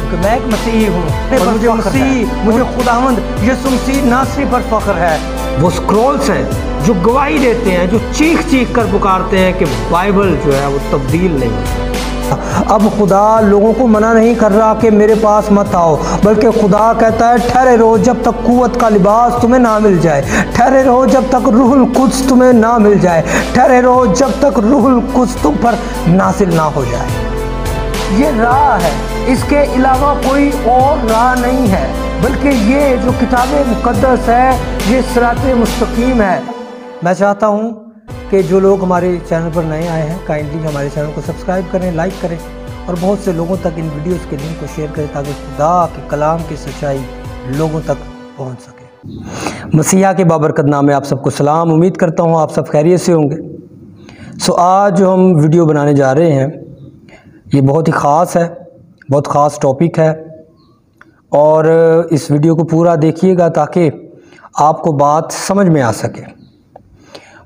कि मैं एक मसीही हूँ और मुझे मसीह, मुझे खुदावंद यीशु मसीह नासरी पर फख्र है। वो स्क्रॉल्स हैं जो गवाही देते हैं, जो चीख चीख कर पुकारते हैं कि बाइबल जो है वो तब्दील नहीं होती। अब खुदा लोगों को मना नहीं कर रहा कि मेरे पास मत आओ, बल्कि खुदा कहता है ठहरे रहो जब तक कुव्वत का लिबास तुम्हें ना मिल जाए, ठहरे रहो जब तक रूहुल कुद्स तुम्हें ना मिल जाए, ठहरे रहो जब तक रूहुल कुद्स तुम पर नासिल ना हो जाए। ये राह है, इसके अलावा कोई और राह नहीं है, बल्कि ये जो किताब मुकद्दस है ये सिराते मुस्तकीम है। मैं चाहता हूँ कि जो लोग हमारे चैनल पर नए आए हैं काइंडली हमारे चैनल को सब्सक्राइब करें, लाइक करें और बहुत से लोगों तक इन वीडियोस के लिंक को शेयर करें ताकि खुदा के कलाम की सच्चाई लोगों तक पहुंच सके। मसीहा के बाबरकत नाम में आप सबको सलाम। उम्मीद करता हूं आप सब खैरियत से होंगे। आज जो हम वीडियो बनाने जा रहे हैं ये बहुत ही ख़ास है, बहुत ख़ास टॉपिक है और इस वीडियो को पूरा देखिएगा ताकि आपको बात समझ में आ सके।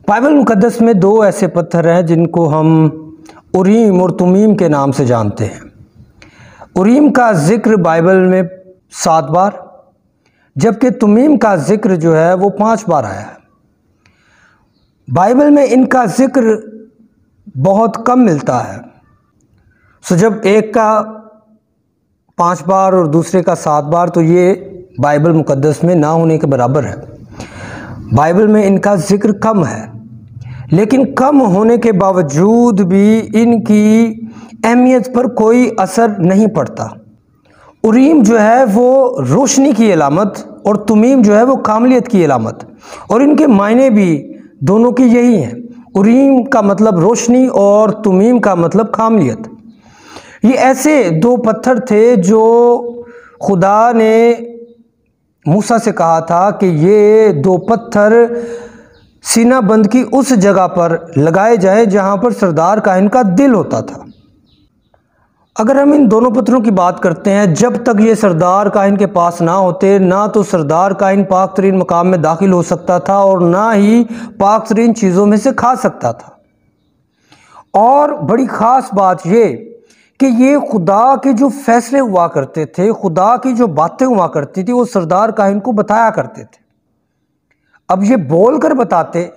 बाइबल मुकद्दस में दो ऐसे पत्थर हैं जिनको हम उरीम और तुमीम के नाम से जानते हैं। उरीम का जिक्र बाइबल में 7 बार, जबकि तुमीम का जिक्र जो है वो 5 बार आया है। बाइबल में इनका जिक्र बहुत कम मिलता है। सो जब एक का 5 बार और दूसरे का 7 बार तो ये बाइबल मुकद्दस में ना होने के बराबर है। बाइबल में इनका जिक्र कम है, लेकिन कम होने के बावजूद भी इनकी अहमियत पर कोई असर नहीं पड़ता। उरीम जो है वो रोशनी की अलामत और तुमीम जो है वो कामलियत की अलामत, और इनके मायने भी दोनों की यही हैं। उरीम का मतलब रोशनी और तुमीम का मतलब कामलियत। ये ऐसे 2 पत्थर थे जो खुदा ने मूसा से कहा था कि ये 2 पत्थर सीना बंद की उस जगह पर लगाए जाएं जहां पर सरदार काहिन का दिल होता था। अगर हम इन दोनों पत्थरों की बात करते हैं, जब तक ये सरदार काहिन के पास ना होते ना तो सरदार काहिन पाक तरीन मकाम में दाखिल हो सकता था और ना ही पाक तरीन चीज़ों में से खा सकता था। और बड़ी ख़ास बात ये कि ये खुदा के जो फैसले हुआ करते थे, खुदा की जो बातें हुआ करती थी, वो सरदार काहिन को बताया करते थे। अब ये बोल कर बताते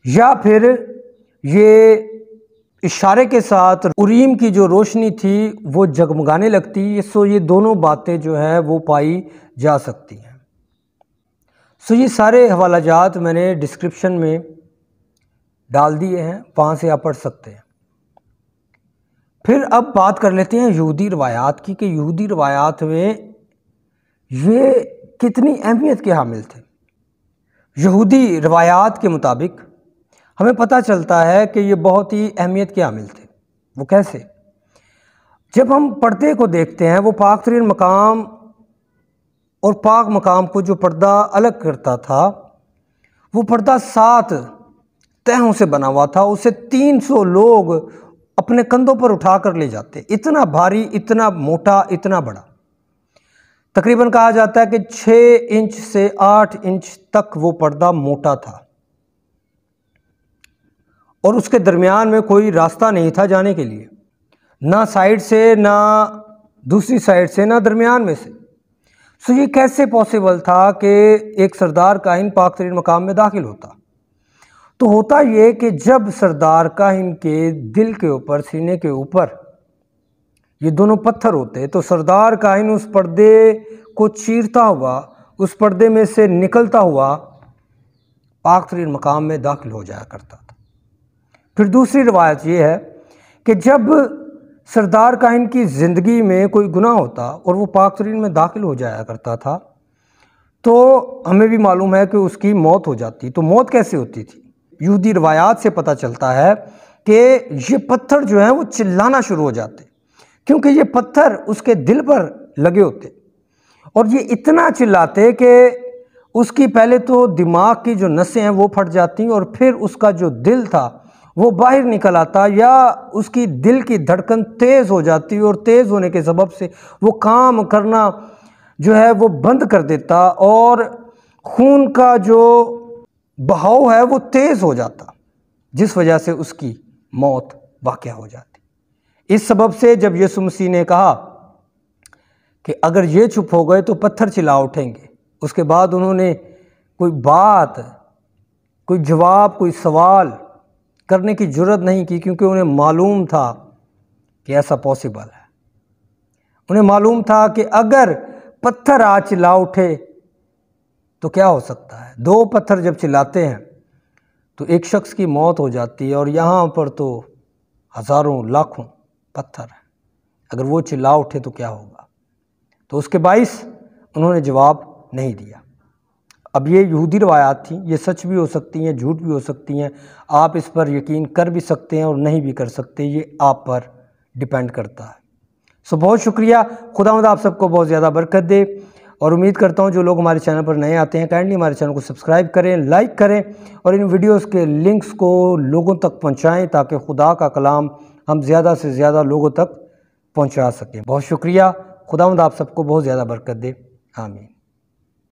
या फिर ये इशारे के साथ उरीम की जो रोशनी थी वो जगमगाने लगती। सो ये दोनों बातें जो है वो पाई जा सकती हैं। सो ये सारे हवालाजात मैंने डिस्क्रिप्शन में डाल दिए हैं, वहाँ से आप पढ़ सकते हैं। फिर अब बात कर लेते हैं यहूदी रवायात की कि यहूदी रवायात में ये कितनी अहमियत के हामिल थे। यहूदी रवायात के मुताबिक हमें पता चलता है कि ये बहुत ही अहमियत के हामिल थे। वो कैसे? जब हम पर्दे को देखते हैं, वो पाक तरीन मकाम और पाक मकाम को जो पर्दा अलग करता था, वो पर्दा 7 तहों से बना हुआ था। उसे 300 लोग अपने कंधों पर उठा कर ले जाते। इतना भारी, इतना मोटा, इतना बड़ा। तकरीबन कहा जाता है कि 6 इंच से 8 इंच तक वो पर्दा मोटा था और उसके दरमियान में कोई रास्ता नहीं था जाने के लिए, ना साइड से, ना दूसरी साइड से, ना दरमियान में से। सो ये कैसे पॉसिबल था कि एक सरदार काहिन पाक तरीन मकाम में दाखिल होता? तो होता ये कि जब सरदार काहिन के दिल के ऊपर, सीने के ऊपर ये दोनों पत्थर होते तो सरदार काहिन उस पर्दे को चीरता हुआ, उस पर्दे में से निकलता हुआ पाक तरीन मकाम में दाखिल हो जाया करता था। फिर दूसरी रवायत ये है कि जब सरदार काहिन की ज़िंदगी में कोई गुनाह होता और वो पाक तरीन में दाखिल हो जाया करता था तो हमें भी मालूम है कि उसकी मौत हो जाती। तो मौत कैसे होती थी? यहूदी रवायात से पता चलता है कि ये पत्थर जो हैं वो चिल्लाना शुरू हो जाते, क्योंकि ये पत्थर उसके दिल पर लगे होते और ये इतना चिल्लाते कि उसकी पहले तो दिमाग की जो नसें हैं वो फट जाती और फिर उसका जो दिल था वो बाहर निकल आता, या उसकी दिल की धड़कन तेज़ हो जाती और तेज़ होने के सबब से वो काम करना जो है वो बंद कर देता और खून का जो बहाव है वो तेज़ हो जाता, जिस वजह से उसकी मौत वाक़या हो जाती। इस सबब से जब यीशु मसीह ने कहा कि अगर ये चुप हो गए तो पत्थर चिल्ला उठेंगे। उसके बाद उन्होंने कोई बात, कोई जवाब, कोई सवाल करने की जुर्रत नहीं की, क्योंकि उन्हें मालूम था कि ऐसा पॉसिबल है। उन्हें मालूम था कि अगर पत्थर आज चिल्ला उठे तो क्या हो सकता है। 2 पत्थर जब चिल्लाते हैं तो एक शख्स की मौत हो जाती है, और यहाँ पर तो हज़ारों लाखों पत्थर हैं। अगर वो चिल्ला उठे तो क्या होगा। तो उसके बाइस उन्होंने जवाब नहीं दिया। अब ये यहूदी रवायात थी, ये सच भी हो सकती हैं, झूठ भी हो सकती हैं। आप इस पर यकीन कर भी सकते हैं और नहीं भी कर सकते, ये आप पर डिपेंड करता है। सो बहुत शुक्रिया। खुदावंद आप सबको बहुत ज़्यादा बरकत दे, और उम्मीद करता हूँ जो लोग हमारे चैनल पर नए आते हैं काइंडली हमारे चैनल को सब्सक्राइब करें, लाइक करें, और इन वीडियोस के लिंक्स को लोगों तक पहुँचाएँ ताकि खुदा का कलाम हम ज़्यादा से ज़्यादा लोगों तक पहुँचा सकें। बहुत शुक्रिया। खुदावंद आप सबको बहुत ज़्यादा बरकत दे। आमीन।